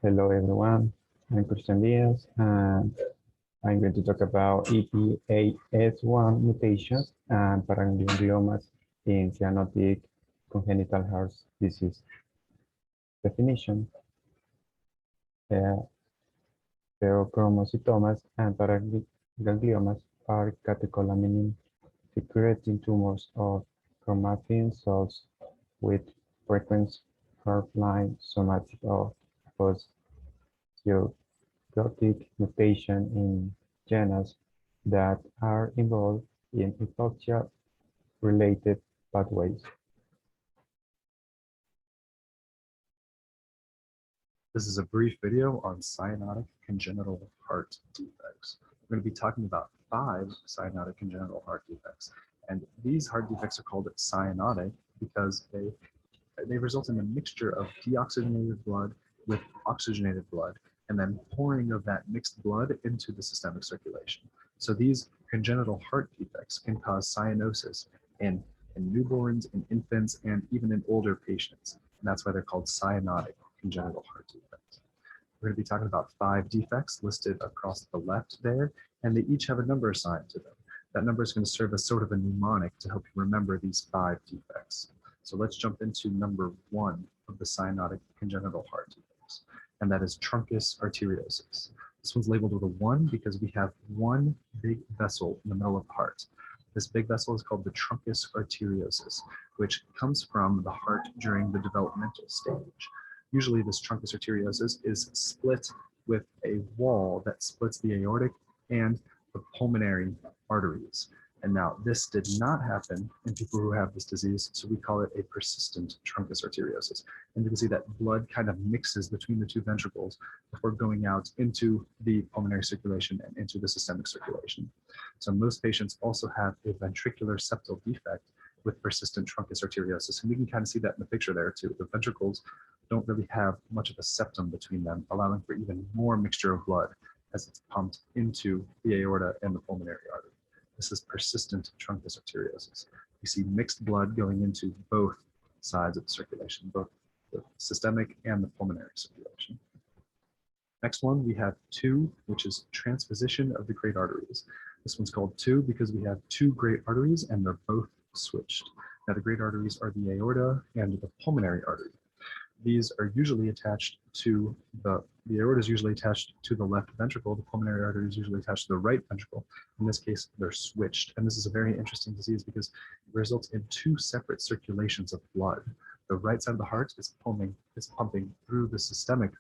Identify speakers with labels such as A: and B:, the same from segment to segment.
A: Hello everyone, I'm Christian Diaz and I'm going to talk about EPAS1 mutations and paragangliomas in cyanotic congenital heart disease. Definition: pheochromocytomas and paragangliomas are catecholaminin secreting tumors of chromatin cells with frequent heart-line somatic or cyanotic mutation in genes that are involved in hypoxia-related pathways.
B: This is a brief video on cyanotic congenital heart defects. We're going to be talking about 5 cyanotic congenital heart defects. And these heart defects are called cyanotic because they result in a mixture of deoxygenated blood with oxygenated blood, and then pouring of that mixed blood into the systemic circulation. So these congenital heart defects can cause cyanosis in newborns, in infants, and even in older patients. And that's why they're called cyanotic congenital heart defects. We're going to be talking about 5 defects listed across the left there, and they each have a number assigned to them. That number is going to serve as sort of a mnemonic to help you remember these 5 defects. So let's jump into number 1 of the cyanotic congenital heart defects, and that is truncus arteriosus. This one's labeled with a 1 because we have one big vessel in the middle of the heart. This big vessel is called the truncus arteriosus, which comes from the heart during the developmental stage. Usually this truncus arteriosus is split with a wall that splits the aortic and the pulmonary arteries. And now this did not happen in people who have this disease, so we call it a persistent truncus arteriosus. And you can see that blood kind of mixes between the 2 ventricles before going out into the pulmonary circulation and into the systemic circulation. So most patients also have a ventricular septal defect with persistent truncus arteriosus. And we can kind of see that in the picture there too. The ventricles don't really have much of a septum between them, allowing for even more mixture of blood as it's pumped into the aorta and the pulmonary artery. This is persistent truncus arteriosus. You see mixed blood going into both sides of the circulation, both the systemic and the pulmonary circulation. Next one, we have 2, which is transposition of the great arteries. This one's called 2 because we have 2 great arteries and they're both switched. Now the great arteries are the aorta and the pulmonary artery. These are usually attached to the aorta is usually attached to the left ventricle. The pulmonary artery is usually attached to the right ventricle. In this case, they're switched. And this is a very interesting disease because it results in 2 separate circulations of blood. The right side of the heart is pumping through the systemic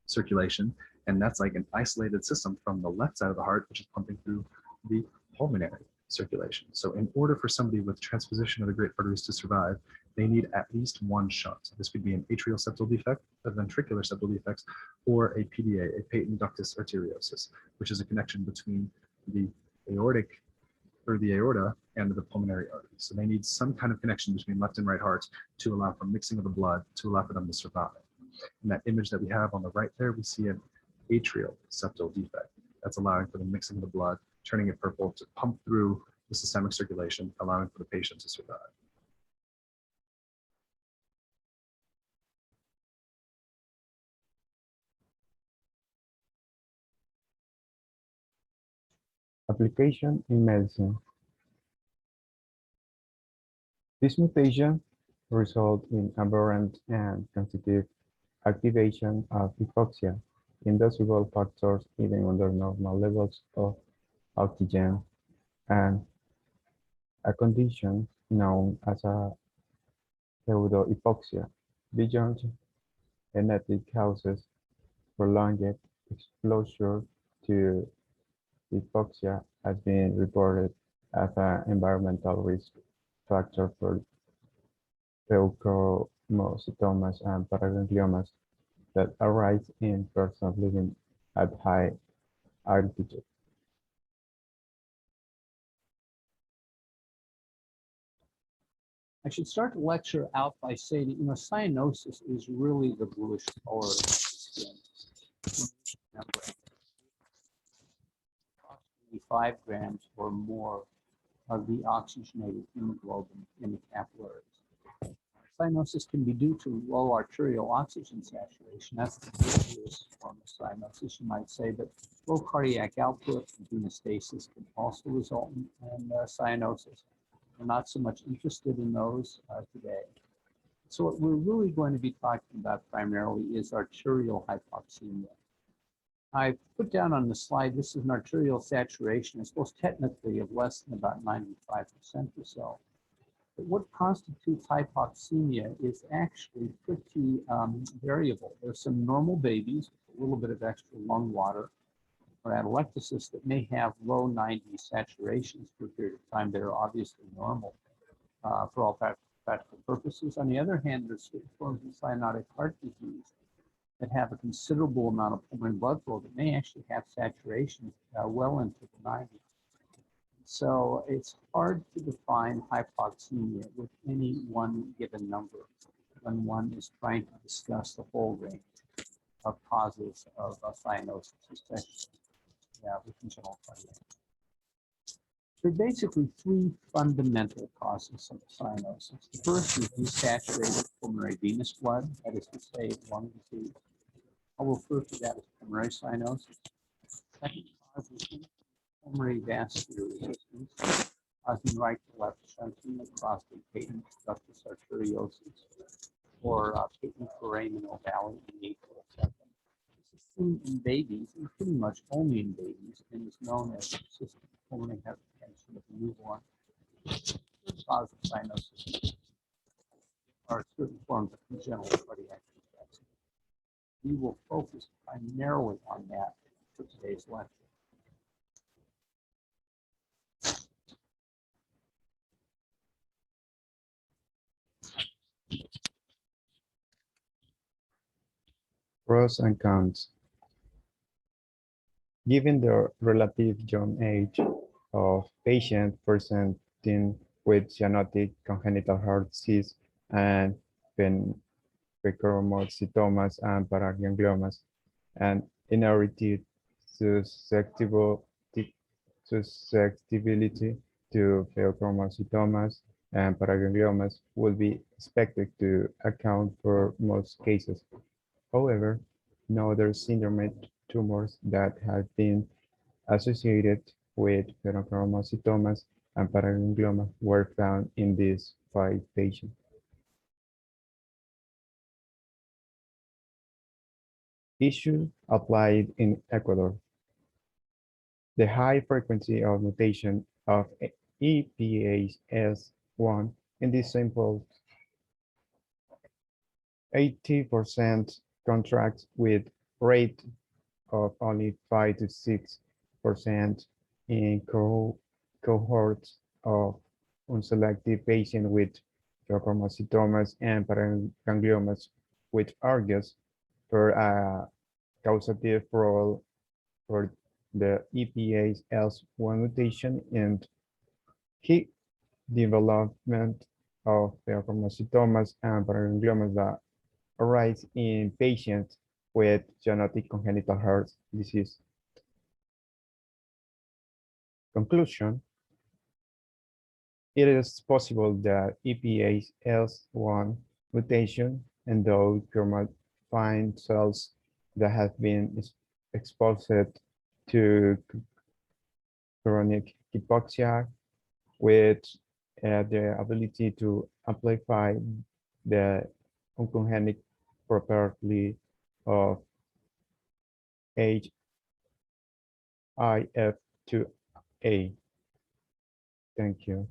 B: circulation, and that's like an isolated system from the left side of the heart, which is pumping through the pulmonary circulation. So in order for somebody with transposition of the great arteries to survive, they need at least 1 shunt. This could be an atrial septal defect, a ventricular septal defect, or a PDA, a patent ductus arteriosus, which is a connection between the aorta and the pulmonary arteries. So they need some kind of connection between left and right hearts to allow for mixing of the blood, to allow for them to survive. In that image that we have on the right there, we see an atrial septal defect. That's allowing for the mixing of the blood, turning it purple to pump through the systemic circulation, allowing for the patient to survive.
A: Application in medicine. This mutation results in aberrant and sensitive activation of hypoxia, inducible factors even under normal levels of oxygen, and a condition known as a pseudohypoxia. Beyond genetic causes, prolonged exposure to hypoxia has been reported as an environmental risk factor for pheochromocytomas and paragangliomas that arise in persons living at high altitude.
C: I should start the lecture out by saying, cyanosis is really the bluish color of the skin. Approximately 5 grams or more of the oxygenated hemoglobin in the capillaries. Cyanosis can be due to low arterial oxygen saturation. That's the serious form of cyanosis, you might say, but low cardiac output and hemostasis can also result in cyanosis. We're not so much interested in those today. So what we're really going to be talking about primarily is arterial hypoxemia. I put down on the slide, this is an arterial saturation, I suppose technically of less than about 95% or so. But what constitutes hypoxemia is actually pretty variable. There's some normal babies with a little bit of extra lung water or atelectasis that may have low 90 saturations for a period of time that are obviously normal for all practical purposes. On the other hand, there's certain forms of cyanotic heart disease that have a considerable amount of pulmonary blood flow that may actually have saturations well into the 90s. So it's hard to define hypoxemia with any one given number when one is trying to discuss the whole range of causes of cyanosis, especially with congenital cardiac. There are basically three fundamental causes of cyanosis. The first is desaturated pulmonary venous blood, that is to say, lung disease. I'll refer to that as pulmonary cyanosis. Second cause is pulmonary vascular resistance, causing right to left shunting of prostate patent ductus arteriosus, or patent foraminal valley in the atrial septum. This is seen in babies, and pretty much only in babies, and is known as persistent pulmonary hypertension of the newborn. Third cause of cyanosis are certain forms of congenital cardiac defects. We will focus primarily on that for today's lecture.
A: Pros and cons. Given the relative young age of patients presenting with cyanotic congenital heart disease and pheochromocytomas and paragangliomas, and inherited susceptibility to pheochromocytomas and paragangliomas will be expected to account for most cases. However, no other syndromic tumors that have been associated with pheochromocytomas and paraganglioma were found in these 5 patients. Issue applied in Ecuador. The high frequency of mutation of EPAS1 in this sample, 80% contracts with rate of only 5 to 6% in cohorts of unselected patients with pheochromocytomas and paragangliomas, which argues for a causative role for the EPAS1 mutation in key development of pheochromocytomas and paragangliomas that arise in patients with cyanotic congenital heart disease. Conclusion: it is possible that EPAS1 mutation endow chromatin cells that have been exposed to chronic hypoxia with the ability to amplify the oncogenic property of HIF2A. Thank you.